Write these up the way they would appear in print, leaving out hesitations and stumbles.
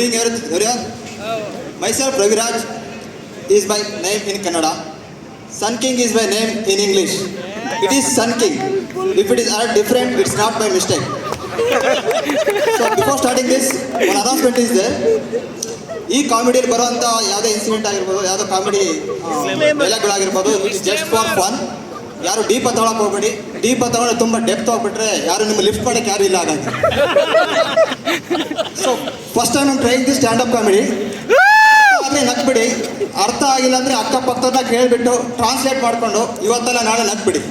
evening, everyone. Myself, Raviraj, is my name in Kannada. Sun King is my name in English. It is Sun King. If it is different, it's not my mistake. So before starting this, one announcement is there. ಈ ಕಾಮಿಡಿಯಲ್ಲಿ ಬರುವಂಥ ಯಾವುದೇ incident ಆಗಿರ್ಬೋದು, ಯಾವುದೋ comedy ಡೈಲಾಗ್ಗಳಾಗಿರ್ಬೋದು, it's just for fun. ಯಾರು deep ತಗೊಳಕ್ಕೆ ಹೋಗ್ಬೇಡಿ. Deep ತಗೊಂಡು ತುಂಬ ಡೆಪ್ತ್ ಹೋಗ್ಬಿಟ್ರೆ ಯಾರು ನಿಮ್ಮ ಲಿಫ್ಟ್ ಮಾಡೋಕ್ಕೆ ಯಾರು ಇಲ್ಲ ಆಗ. ಸೊ ಫಸ್ಟ್ ಟೈಮ್ ನಾನು trying the stand up comedy. ಆದರೆ ನಗ್ಬಿಡಿ. ಅರ್ಥ ಆಗಿಲ್ಲ ಅಂದರೆ ಅಕ್ಕಪಕ್ಕದ ಕೇಳಿಬಿಟ್ಟು ಟ್ರಾನ್ಸ್ಲೇಟ್ ಮಾಡಿಕೊಂಡು ಇವತ್ತೆಲ್ಲ ನಾಳೆ ನಗ್ಬಿಡಿ.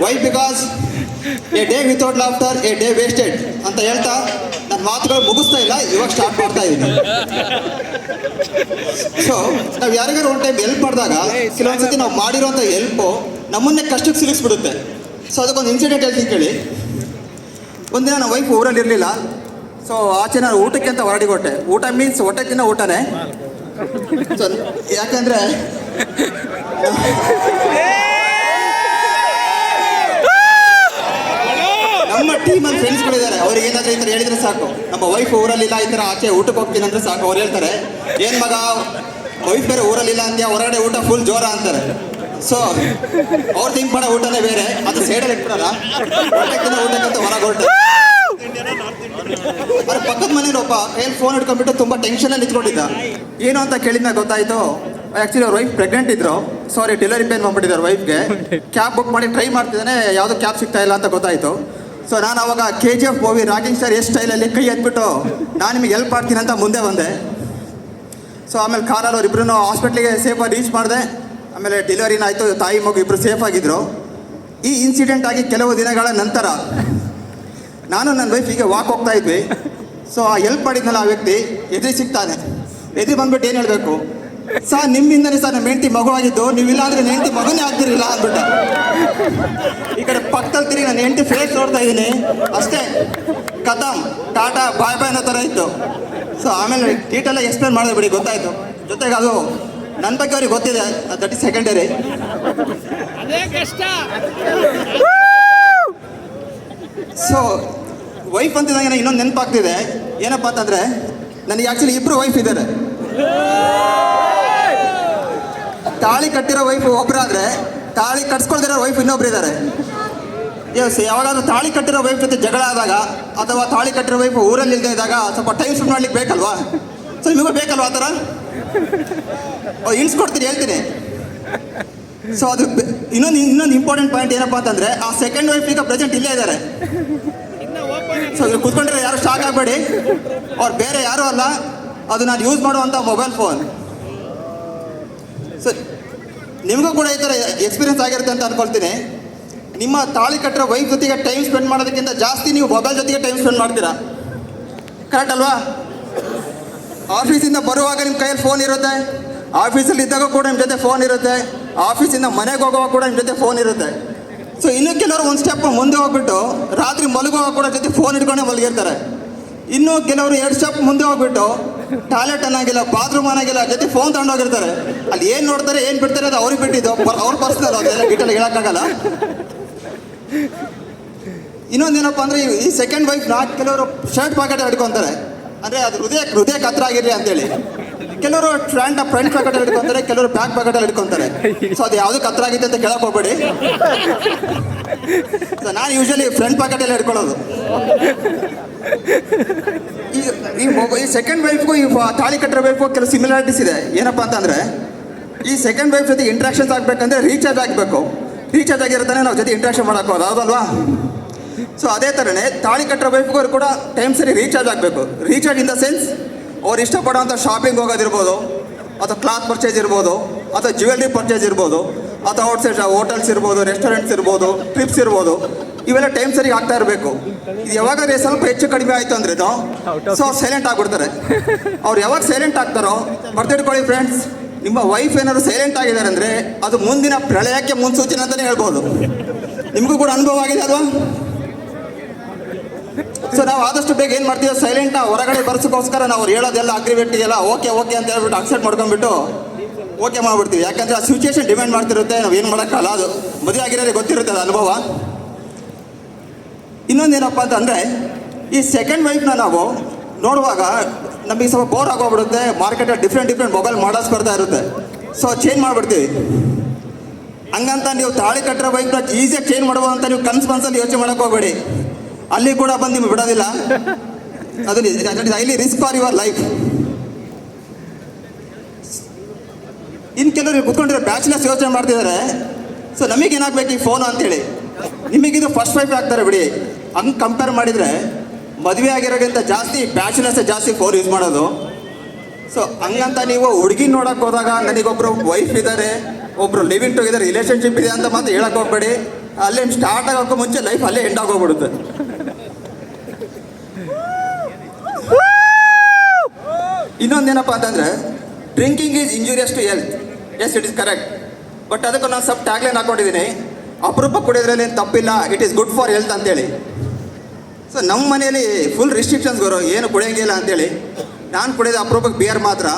Why? Because a day without laughter a day wasted ಅಂತ ಹೇಳ್ತಾ ನನ್ನ ಮಾತುಗಳು ಮುಗಿಸ್ತಾ ಇಲ್ಲ, ಇವಾಗ ಸ್ಟಾರ್ಟ್ ಮಾಡ್ತಾ ಇದ್ದೀನಿ. ಸೊ ನಾವು ಯಾರಿಗಾರು ಒಂದು ಟೈಮ್ ಹೆಲ್ಪ್ ಮಾಡಿದಾಗ ಕೆಲವೊಂದ್ಸತಿ ನಾವು ಮಾಡಿರೋಂಥ ಹೆಲ್ಪು ನಮ್ಮನ್ನೇ ಕಷ್ಟಕ್ಕೆ ಸಿಲಿಸ್ಬಿಡುತ್ತೆ. ಸೊ ಅದಕ್ಕೊಂದು ಇನ್ಸಿಡೆಂಟ್ ಹೇಳ್ತೀನಿ ಕೇಳಿ. ಒಂದಿನ ನನ್ನ ವೈಫ್ ಊರಲ್ಲಿ ಇರಲಿಲ್ಲ. ಸೊ ಆಚೆ ನಾನು ಊಟಕ್ಕೆ ಅಂತ ಹೊರಡಿಕೊಟ್ಟೆ. ಊಟ ಮೀನ್ಸ್ ಹೊಟ್ಟೆ ತಿನ್ನೋ ಊಟನೇ. ಸೊ ಯಾಕಂದರೆ ನಮ್ಮ ಟೀಮಲ್ಲಿ ಫ್ರೆಂಡ್ಸ್ಗಳಿದ್ದಾರೆ. ಅವ್ರಿಗೆ ಏನಾದರೂ ಈ ಥರ ಹೇಳಿದ್ರೆ ಸಾಕು, ನಮ್ಮ ವೈಫ್ ಊರಲ್ಲಿಲ್ಲ, ಈ ಥರ ಆಚೆ ಊಟಕ್ಕೆ ಹೋಗ್ತೀನಿ ಅಂದರೆ ಸಾಕು. ಅವ್ರು ಹೇಳ್ತಾರೆ, ಏನು ಮಗ ವೈಫ್ ಬೇರೆ ಊರಲ್ಲಿಲ್ಲ ಅಂದ್ಯಾ, ಹೊರಗಡೆ ಊಟ ಫುಲ್ ಜೋರ ಅಂತಾರೆ. ಸೊ ಅವ್ರು ಥಿಂಕ್ ಮಾಡೋ ಊಟನೇ ಬೇರೆ, ಅದು ಸೈಡಲ್ಲಿ ಇಟ್ಬಿಡಲ್ಲ. ಊಟಕ್ಕಿಂತ ಊಟಕ್ಕಂತ ಹೊರಗೆ ಹೊರಟೆ. ಅವ್ರ ಪಕ್ಕದ ಮನೇಲಿ ಒಬ್ಬ ಕೈಯಲ್ಲಿ ಫೋನ್ ಇಟ್ಕೊಂಡ್ಬಿಟ್ಟು ತುಂಬ ಟೆನ್ಷನಲ್ಲಿ ನಿಂತ್ಕೊಂಡಿದ್ದ. ಏನು ಅಂತ ಕೇಳಿದ್ಮೇಲೆ ಗೊತ್ತಾಯಿತು, ಆ್ಯಕ್ಚುಲಿ ಅವ್ರ ವೈಫ್ ಪ್ರೆಗ್ನೆಂಟ್ ಇದ್ರು. ಸಾರಿ, ಡೆಲಿವರಿ ಪೇನ್ ಮಾಡ್ಬಿಟ್ಟಿದ್ದಾರೆ ವೈಫ್ಗೆ. ಕ್ಯಾಬ್ ಬುಕ್ ಮಾಡಿ ಟ್ರೈ ಮಾಡ್ತಿದ್ದಾನೆ, ಯಾವುದೋ ಕ್ಯಾಬ್ ಸಿಗ್ತಾ ಇಲ್ಲ ಅಂತ ಗೊತ್ತಾಯಿತು. ಸೊ ನಾನು ಅವಾಗ KGF ಮೂವಿ ರಾಕಿಂಗ್ ಸ್ಟಾರ್ ಎಷ್ಟು ಸ್ಟೈಲಲ್ಲಿ ಕೈ ಎತ್ಬಿಟ್ಟು ನಾನು ನಿಮಗೆ ಹೆಲ್ಪ್ ಮಾಡ್ತೀನಿ ಅಂತ ಮುಂದೆ ಬಂದೆ. ಸೊ ಆಮೇಲೆ ಕಾರಲ್ಲಿ ಅವರಿಬ್ಬರೂ ಹಾಸ್ಪಿಟ್ಲಿಗೆ ಸೇಫಾಗಿ ರೀಚ್ ಮಾಡಿದೆ. ಆಮೇಲೆ ಡೆಲಿವರಿನ ಆಯಿತು, ತಾಯಿ ಮಗು ಇಬ್ಬರು ಸೇಫ್ ಆಗಿದ್ದರು. ಈ ಇನ್ಸಿಡೆಂಟ್ ಆಗಿ ಕೆಲವು ದಿನಗಳ ನಂತರ ನಾನು ನನ್ನ ವೈಫ್ ಹೀಗೆ ವಾಕ್ ಹೋಗ್ತಾ ಇದ್ವಿ. ಸೊ ಆ ಹೆಲ್ಪ್ ಮಾಡಿದ್ನಲ್ಲ ಆ ವ್ಯಕ್ತಿ ಎದುರು ಸಿಗ್ತಾನೆ. ಎದುರು ಬಂದ್ಬಿಟ್ಟು ಏನು ಹೇಳಬೇಕು, ಸರ್ ನಿಮ್ಮಿಂದನೇ ಸರ್ ನಮ್ಮ ಹೆಂಡತಿ ಮಗು ಆಗಿದ್ದು, ನೀವಿಲ್ಲ ಅಂದರೆ ನನ್ನ ಹೆಂಡತಿ ಮಗನೇ ಆಗ್ತಿರಲಿಲ್ಲ ಅಂದ್ಬಿಟ್ಟ. ಈ ಕಡೆ ಪಕ್ಕದಲ್ಲಿ ತಿರುಗಿ ನನ್ನ ಹೆಂಡತಿ ಫೇಸ್ ನೋಡ್ತಾ ಇದ್ದೀನಿ, ಅಷ್ಟೇ ಕದಮ್ ಟಾಟಾ ಬಾಯ್ ಬಾಯ್ ಅನ್ನೋ ಥರ ಇತ್ತು. ಸೊ ಆಮೇಲೆ ಡೀಟೆಲ್ಲ ಎಕ್ಸ್ಪ್ಲೇನ್ ಮಾಡಿದೆ ಬಿಡಿ, ಗೊತ್ತಾಯಿತು. ಜೊತೆಗೆ ಅದು ನನ್ನ ಬಗ್ಗೆ ಅವ್ರಿಗೆ ಗೊತ್ತಿದೆ, that is secondary. So wife ಅಂತಿದ್ದಂಗೆ ಇನ್ನೊಂದು ನೆನಪಾಗ್ತಿದೆ. ಏನಪ್ಪ ಅಂತಂದರೆ ನನಗೆ ಆ್ಯಕ್ಚುಲಿ ಇಬ್ಬರು ವೈಫ್ ಇದ್ದಾರೆ. ತಾಳಿ ಕಟ್ಟಿರೋ ವೈಫ್ ಒಬ್ಬರಾದರೆ, ತಾಳಿ ಕಟ್ಸ್ಕೊಳ್ದಿರೋ ವೈಫ್ ಇನ್ನೊಬ್ರು ಇದ್ದಾರೆ. ಎಸ್, ಯಾವಾಗಾದ್ರೂ ತಾಳಿ ಕಟ್ಟಿರೋ ವೈಫ್ ಜೊತೆ ಜಗಳ ಆದಾಗ ಅಥವಾ ತಾಳಿ ಕಟ್ಟಿರೋ ವೈಫ್ ಊರಲ್ಲಿ ಇಲ್ಲದೆ ಇದ್ದಾಗ ಸ್ವಲ್ಪ ಟೈಮ್ ಸ್ಪೆಂಡ್ ಮಾಡ್ಲಿಕ್ಕೆ ಬೇಕಲ್ವಾ? ಸೊ ನಿಮಗೂ ಬೇಕಲ್ವಾ ಆ ಥರ? ಇಳಿಸ್ಕೊಡ್ತೀನಿ, ಹೇಳ್ತೀನಿ. ಸೊ ಅದು ಇನ್ನೊಂದು ಇಂಪಾರ್ಟೆಂಟ್ ಪಾಯಿಂಟ್ ಏನಪ್ಪ ಅಂತಂದರೆ, ಆ ಸೆಕೆಂಡ್ ವೈಫ್ ಈಗ ಪ್ರೆಸೆಂಟ್ ಇಲ್ಲೇ ಇದ್ದಾರೆ. ಸೊ ಇಲ್ಲಿ ಕೂತ್ಕೊಂಡ್ರೆ ಯಾರು ಶಾಕ್ ಆಗಬೇಡಿ, ಅವ್ರು ಬೇರೆ ಯಾರೂ ಅಲ್ಲ, ಅದು ನಾನು ಯೂಸ್ ಮಾಡುವಂಥ ಮೊಬೈಲ್ ಫೋನ್. ಸೊ ನಿಮಗೂ ಕೂಡ ಈ ಥರ ಎಕ್ಸ್ಪೀರಿಯನ್ಸ್ ಆಗಿರುತ್ತೆ ಅಂತ ಅಂದ್ಕೊಳ್ತೀನಿ. ನಿಮ್ಮ ತಾಳಿ ಕಟ್ಟಿರೋ ವೈಫ್ ಜೊತೆಗೆ ಟೈಮ್ ಸ್ಪೆಂಡ್ ಮಾಡೋದಕ್ಕಿಂತ ಜಾಸ್ತಿ ನೀವು ಮೊಬೈಲ್ ಜೊತೆಗೆ ಟೈಮ್ ಸ್ಪೆಂಡ್ ಮಾಡ್ತೀರಾ, ಕರೆಕ್ಟ್ ಅಲ್ವಾ? ಆಫೀಸಿಂದ ಬರುವಾಗ ನಿಮ್ಮ ಕೈಯಲ್ಲಿ ಫೋನ್ ಇರುತ್ತೆ, ಆಫೀಸಲ್ಲಿ ಇದ್ದಾಗ ಕೂಡ ನಿಮ್ಮ ಜೊತೆ ಫೋನ್ ಇರುತ್ತೆ, ಆಫೀಸಿಂದ ಮನೆಗೆ ಹೋಗುವಾಗ ಕೂಡ ನಿಮ್ಮ ಜೊತೆ ಫೋನ್ ಇರುತ್ತೆ. ಸೊ ಇನ್ನೂ ಕೆಲವರು ಒಂದು ಸ್ಟೆಪ್ ಮುಂದೆ ಹೋಗ್ಬಿಟ್ಟು ರಾತ್ರಿ ಮಲಗುವಾಗ ಕೂಡ ಜೊತೆ ಫೋನ್ ಇಟ್ಕೊಂಡೇ ಮಲಗಿರ್ತಾರೆ. ಇನ್ನು ಕೆಲವರು 2 ಸ್ಟೆಪ್ ಮುಂದೆ ಹೋಗ್ಬಿಟ್ಟು ಟಾಯ್ಲೆಟ್ ಅನ್ನಾಗಿಲ್ಲ, ಬಾತ್ರೂಮ್ ಅನ್ನಾಗಿಲ್ಲ, ಜೊತೆ ಫೋನ್ ತಗೊಂಡೋಗಿರ್ತಾರೆ. ಅಲ್ಲಿ ಏನು ನೋಡ್ತಾರೆ, ಏನು ಬಿಡ್ತಾರೆ ಅದು ಅವ್ರಿಗೆ ಬಿಟ್ಟಿದ್ದು, ಅವ್ರ ಪರ್ಸನಲ್, ಅದೆಲ್ಲ ಡೀಟೇಲ್ ಹೇಳೋಕ್ಕಾಗಲ್ಲ. ಇನ್ನೊಂದೇನಪ್ಪ ಅಂದರೆ, ಈ ಸೆಕೆಂಡ್ ವೈಫ್ನ ಕೆಲವರು ಶರ್ಟ್ ಪಾಕೆಟ್ ಹಿಡ್ಕೊತಾರೆ, ಅಂದರೆ ಅದು ಹೃದಯ ಹತ್ರ ಆಗಿರಲಿ ಅಂತೇಳಿ. ಕೆಲವರು ಫ್ರಂಟ್ ಪಾಕೆಟ್ ಹಿಡ್ಕೊತಾರೆ, ಕೆಲವರು ಬ್ಯಾಕ್ ಪಾಕೆಟಲ್ಲಿ ಹಿಡ್ಕೊತಾರೆ. ಸೊ ಅದು ಯಾವುದಕ್ಕೆ ಹತ್ರ ಆಗಿದೆ ಅಂತ ಕೇಳಕ್ಕೆ ಹೋಗ್ಬೇಡಿ. ಸೊ ನಾನು ಯೂಶಲಿ ಫ್ರಂಟ್ ಪಾಕೆಟಲ್ಲಿ ಹಿಡ್ಕೊಳ್ಳೋದು. ಈ ಸೆಕೆಂಡ್ ವೈಫ್ಗೂ ಈ ತಾಳಿ ಕಟ್ಟಿರೋ ವೈಫ್ಗೂ ಕೆಲವು ಸಿಮಿಲಾರಿಟೀಸ್ ಇದೆ. ಏನಪ್ಪ ಅಂತಂದರೆ, ಈ ಸೆಕೆಂಡ್ ವೈಫ್ ಜೊತೆ ಇಂಟ್ರಾಕ್ಷನ್ಸ್ ಆಗಬೇಕಂದ್ರೆ ರೀಚಾರ್ಜ್ ಆಗಬೇಕು. ರೀಚಾರ್ಜ್ ಆಗಿರ್ತಾನೆ ನಾವು ಜೊತೆ ಇಂಟ್ರಾಕ್ಷನ್ ಮಾಡೋಕ್ಕೋದು, ಹೌದಲ್ವಾ? ಸೊ ಅದೇ ಥರನೇ ತಾಳಿ ಕಟ್ಟಿರೋ ವೈಫ್ಗೂ ಕೂಡ ಟೈಮ್ ಸರಿ ರೀಚಾರ್ಜ್ ಆಗಬೇಕು. ರೀಚಾರ್ಜ್ ಇನ್ ದ ಸೆನ್ಸ್, ಅವ್ರು ಇಷ್ಟಪಡೋಂಥ ಶಾಪಿಂಗ್ ಹೋಗೋದಿರ್ಬೋದು, ಅಥವಾ ಕ್ಲಾತ್ ಪರ್ಚೇಸ್ ಇರ್ಬೋದು, ಅಥವಾ ಜ್ಯುವೆಲ್ರಿ ಪರ್ಚೇಸ್ ಇರ್ಬೋದು, ಅಥವಾ ಔಟ್ಸೈಡ್ ಹೋಟೆಲ್ಸ್ ಇರ್ಬೋದು, ರೆಸ್ಟೋರೆಂಟ್ಸ್ ಇರ್ಬೋದು, ಟ್ರಿಪ್ಸ್ ಇರ್ಬೋದು, ಇವೆಲ್ಲ ಟೈಮ್ ಸರಿಗೆ ಆಗ್ತಾ ಇರಬೇಕು. ಇದು ಯಾವಾಗಾದ್ರೆ ಸ್ವಲ್ಪ ಹೆಚ್ಚು ಕಡಿಮೆ ಆಯಿತು ಅಂದ್ರೂ ಸೊ ಸೈಲೆಂಟ್ ಆಗಿಬಿಡ್ತಾರೆ. ಅವ್ರು ಯಾವಾಗ ಸೈಲೆಂಟ್ ಆಗ್ತಾರೋ ಬರ್ತಿಡ್ಕೊಳ್ಳಿ ಫ್ರೆಂಡ್ಸ್, ನಿಮ್ಮ ವೈಫ್ ಏನಾದ್ರು ಸೈಲೆಂಟ್ ಆಗಿದ್ದಾರೆ ಅಂದರೆ ಅದು ಮುಂದಿನ ಪ್ರಳಯಕ್ಕೆ ಮುನ್ಸೂಚನೆ ಅಂತಲೇ ಹೇಳ್ಬೋದು. ನಿಮಗೂ ಕೂಡ ಅನುಭವ ಆಗಿದೆ ಅಲ್ವಾ? ಸೊ ನಾವು ಆದಷ್ಟು ಬೇಗ ಏನು ಮಾಡ್ತೀವಿ, ಸೈಲೆಂಟ್ ಹೊರಗಡೆ ಬರ್ಸೋಕ್ಕೋಸ್ಕರ ನಾವು ಅವ್ರು ಹೇಳೋದೆಲ್ಲ ಅಗ್ರಿಮೆಂಟ್ ಎಲ್ಲ ಓಕೆ ಅಂತ ಹೇಳ್ಬಿಟ್ಟು ಅಕ್ಸೆಪ್ಟ್ ಮಾಡ್ಕೊಂಡ್ಬಿಟ್ಟು ಓಕೆ ಮಾಡ್ಬಿಡ್ತೀವಿ. ಯಾಕಂದರೆ ಆ ಸಿಚುವೇಶನ್ ಡಿಮ್ಯಾಂಡ್ ಮಾಡ್ತಿರುತ್ತೆ, ನಾವು ಏನು ಮಾಡೋಕ್ಕಲ್ಲ. ಅದು ಮದುವೆ ಆಗಿರೋರಿಗೆ ಗೊತ್ತಿರುತ್ತೆ ಅದು ಅನುಭವ. ಇನ್ನೊಂದೇನಪ್ಪ ಅಂತಂದರೆ, ಈ ಸೆಕೆಂಡ್ ವೈಫ್ನ ನಾವು ನೋಡುವಾಗ ನಮಗೆ ಸ್ವಲ್ಪ ಬೋರ್ ಆಗೋಗ್ಬಿಡುತ್ತೆ. ಮಾರ್ಕೆಟಲ್ಲಿ ಡಿಫ್ರೆಂಟ್ ಮೊಬೈಲ್ ಮಾಡಲ್ಸ್ ಬರ್ತಾ ಇರುತ್ತೆ. ಸೊ ಚೇಂಜ್ ಮಾಡಿಬಿಡ್ತೀವಿ. ಹಂಗಂತ ನೀವು ತಾಳಿ ಕಟ್ಟರೋ ಬೈಕ್ನ ಈಸಿಯಾಗಿ ಚೇಂಜ್ ಮಾಡ್ಬೋದು ಅಂತ ನೀವು ಕನ್ಸಲ್ಲಿ ಯೋಚನೆ ಮಾಡೋಕೆ ಹೋಗಬೇಡಿ. ಅಲ್ಲಿ ಕೂಡ ಬಂದು ನಿಮ್ಗೆ ಬಿಡೋದಿಲ್ಲ. ಅದು highly risk for your life. ಇನ್ನು ಕೆಲವರು ಕುತ್ಕೊಂಡಿರೋ ಬ್ಯಾಚುಲರ್ಸ್ ಯೋಚನೆ ಮಾಡ್ತಿದ್ದಾರೆ, ಸೊ ನಮಗೇನಾಗಬೇಕು ಈ ಫೋನು ಅಂತೇಳಿ. ನಿಮಗಿದು ಫಸ್ಟ್ ವೈಫ್ ಆಗ್ತಾರೆ ಬಿಡಿ. ಹಂಗೆ ಕಂಪೇರ್ ಮಾಡಿದರೆ ಮದುವೆ ಆಗಿರೋಕ್ಕಿಂತ ಜಾಸ್ತಿ ಬ್ಯಾಚುಲರ್ಸೇ ಜಾಸ್ತಿ ಫೋನ್ ಯೂಸ್ ಮಾಡೋದು. ಸೊ ಹಂಗಂತ ನೀವು ಹುಡುಗಿ ನೋಡೋಕೆ ಹೋದಾಗ ನನಗೊಬ್ಬರು ವೈಫ್ ಇದ್ದಾರೆ, ಒಬ್ಬರು ಲಿವಿಂಗ್ ಟುಗೆದರ್ ರಿಲೇಷನ್ಶಿಪ್ ಇದೆ ಅಂತ ಮಾತ್ರ ಹೇಳಕ್ಕೆ ಹೋಗ್ಬೇಡಿ. ಅಲ್ಲೇ ಸ್ಟಾರ್ಟ್ ಆಗೋಕ್ಕೂ ಮುಂಚೆ ಲೈಫ್ ಅಲ್ಲೇ ಎಂಡ್ ಆಗೋಗ್ಬಿಡುತ್ತೆ. ಇನ್ನೊಂದೇನಪ್ಪ ಅಂತಂದರೆ drinking is injurious to health. Yes, it is correct. But ಅದಕ್ಕೂ ನಾನು ಸ್ವಲ್ಪ ಟ್ಯಾಗ್ಲೈನ್ ಹಾಕೊಂಡಿದ್ದೀನಿ, ಅಪರೂಪ ಕುಡಿಯೋದ್ರಲ್ಲಿ ಏನು ತಪ್ಪಿಲ್ಲ, it is good for health ಅಂತೇಳಿ. ಸೊ ನಮ್ಮ ಮನೇಲಿ ಫುಲ್ ರಿಸ್ಟ್ರಿಕ್ಷನ್ಸ್ ಬರೋ, ಏನು ಕುಡಿಯೋಂಗಿಲ್ಲ ಅಂತೇಳಿ. ನಾನು ಕುಡಿಯೋದು ಅಪರೂಪಕ್ಕೆ ಬಿಯರ್ ಮಾತ್ರ.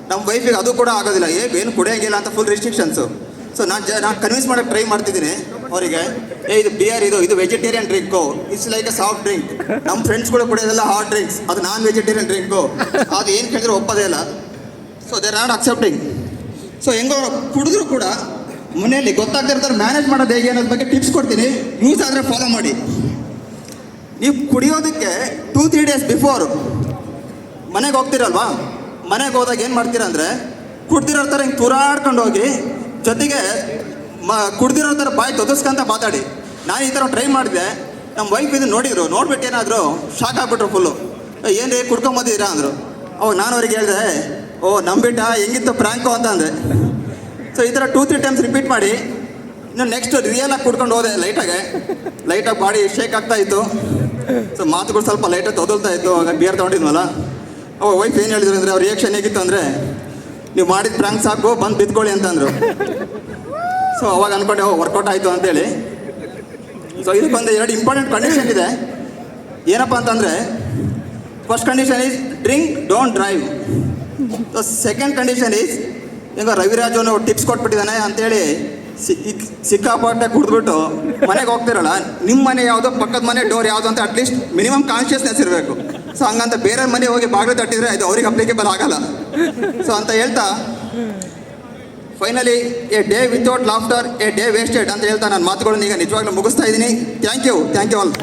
ನಮ್ಮ ವೈಫಿಗೆ ಅದು ಕೂಡ ಆಗೋದಿಲ್ಲ, ಏನು ಕುಡಿಯೋಂಗಿಲ್ಲ ಅಂತ ಫುಲ್ ರಿಸ್ಟ್ರಿಕ್ಷನ್ಸು. ಸೊ ನಾನು ಕನ್ವಿನ್ಸ್ ಮಾಡೋಕ್ಕೆ ಟ್ರೈ ಮಾಡ್ತಿದ್ದೀನಿ ಅವರಿಗೆ. ಇದು ಬಿಯರ್, ಇದು vegetarian drink, it's like A soft drink. ನಮ್ಮ ಫ್ರೆಂಡ್ಸ್ಗಳು ಕುಡಿಯೋದೆಲ್ಲ ಹಾಟ್ ಡ್ರಿಂಕ್ಸ್, ಅದು ನಾನ್ ವೆಜಿಟೇರಿಯನ್ ಡ್ರಿಂಕು. ಅದು ಏನು ಕೇಳಿದ್ರು ಒಪ್ಪೋದೇ ಇಲ್ಲ. So they are not accepting. So ಹೆಂಗೋ ಕುಡಿದ್ರು ಕೂಡ ಮನೆಯಲ್ಲಿ ಗೊತ್ತಾಗ್ತಿರ್ತಾರೆ ಮ್ಯಾನೇಜ್ ಮಾಡೋದು ಹೇಗೆ ಅನ್ನೋದ್ರ ಬಗ್ಗೆ ಟಿಪ್ಸ್ ಕೊಡ್ತೀನಿ, ಯೂಸ್ ಆದರೆ ಫಾಲೋ ಮಾಡಿ. ನೀವು ಕುಡಿಯೋದಕ್ಕೆ 2-3 ಡೇಸ್ ಬಿಫೋರ್ ಮನೆಗೆ ಹೋಗ್ತೀರಲ್ವಾ, ಮನೆಗೆ ಹೋದಾಗ ಏನು ಮಾಡ್ತೀರ ಅಂದರೆ ಕುಡ್ದಿರೋ ಥರ ಹಿಂಗೆ ತೂರಾಡ್ಕೊಂಡು ಹೋಗಿ ಜೊತೆಗೆ ಕುಡ್ದಿರೋ ಥರ ಬಾಯಿ ತೊದಸ್ಕೊಂತ ಮಾತಾಡಿ. ನಾನು ಈ ಥರ ಟ್ರೈ ಮಾಡಿದೆ, ನಮ್ಮ ವೈಫ್ ಇದು ನೋಡಿದ್ರು, ನೋಡ್ಬಿಟ್ಟು ಏನಾದರೂ ಶಾಕ್ ಆಗಿಬಿಟ್ರು ಫುಲ್ಲು. ಏನು ರೀ ಕುಡ್ಕೊಂಬಂದಿದ್ದೀರಾ ಅಂದರು. ಅವಾಗ ನಾನು ಅವ್ರಿಗೆ ಹೇಳಿದೆ, ಓ ನಂಬಿಟ್ಟ ಹೆಂಗಿತ್ತು ಪ್ರ್ಯಾಂಕು ಅಂತ ಅಂದೆ. ಸೊ ಈ ಥರ 2-3 ಟೈಮ್ಸ್ ರಿಪೀಟ್ ಮಾಡಿ. ಇನ್ನು ನೆಕ್ಸ್ಟ್ ರಿಯಲಾಗಿ ಕುಡ್ಕೊಂಡು ಹೋದೆ. ಲೈಟಾಗಿ ಬಾಡಿ ಶೇಕ್ ಆಗ್ತಾ ಇತ್ತು. ಸೊ ಮಾತುಗಳು ಸ್ವಲ್ಪ ಲೈಟಾಗಿ ತೊದಲ್ತಾ ಇತ್ತು. ಆಗ ಬಿಯರ್ ತೊಗೊಂಡಿದ್ವಲ್ಲ, ಅವಾಗ ವೈಫ್ ಏನು ಹೇಳಿದ್ರು ಅಂದರೆ ಅವ್ರ ರಿಯಾಕ್ಷನ್ ಹೇಗಿತ್ತು ಅಂದರೆ, ನೀವು ಮಾಡಿದ ಪ್ರ್ಯಾಂಕ್ ಸಾಕು, ಬಂದು ಬಿತ್ಕೊಳ್ಳಿ ಅಂತಂದರು. ಸೊ ಅವಾಗ ಅಂದ್ಕೊಂಡೆ ವರ್ಕೌಟ್ ಆಯಿತು ಅಂತೇಳಿ. ಸೊ ಇದಕ್ಕೊಂದು 2 ಇಂಪಾರ್ಟೆಂಟ್ ಕಂಡೀಷನ್ ಇದೆ. ಏನಪ್ಪ ಅಂತಂದರೆ, first condition is drink, don't drive. So second condition is, ಈಗ ರವಿರಾಜನು ಟಿಪ್ಸ್ ಕೊಟ್ಬಿಟ್ಟಿದ್ದಾನೆ ಅಂತೇಳಿ ಸಿಕ್ಕಾಪಟ್ಟೆ ಕುಡಿದ್ಬಿಟ್ಟು ಮನೆಗೆ ಹೋಗ್ತಿರಲ್ಲ, ನಿಮ್ಮ ಮನೆ ಯಾವುದು, ಪಕ್ಕದ ಮನೆ ಡೋರ್ ಯಾವುದು ಅಂತ ಅಟ್ಲೀಸ್ಟ್ ಮಿನಿಮಮ್ ಕಾನ್ಷಿಯಸ್ನೆಸ್ ಇರಬೇಕು. ಸೊ ಹಂಗಂತ ಬೇರೆ ಮನೆ ಹೋಗಿ ಬಾಗಿಲು ತಟ್ಟಿದ್ರೆ ಅದು ಅವ್ರಿಗೆ ಅಪ್ಲಿಕೇಬಲ್ ಆಗಲ್ಲ. ಸೊ ಅಂತ ಹೇಳ್ತಾ finally, a day without laughter, a day wasted ಅಂತ ಹೇಳ್ತಾ ನನ್ನ ಮಾತುಗಳನ್ನು ಈಗ ನಿಜವಾಗ್ಲೂ ಮುಗಿಸ್ತಾ ಇದ್ದೀನಿ. Thank you all.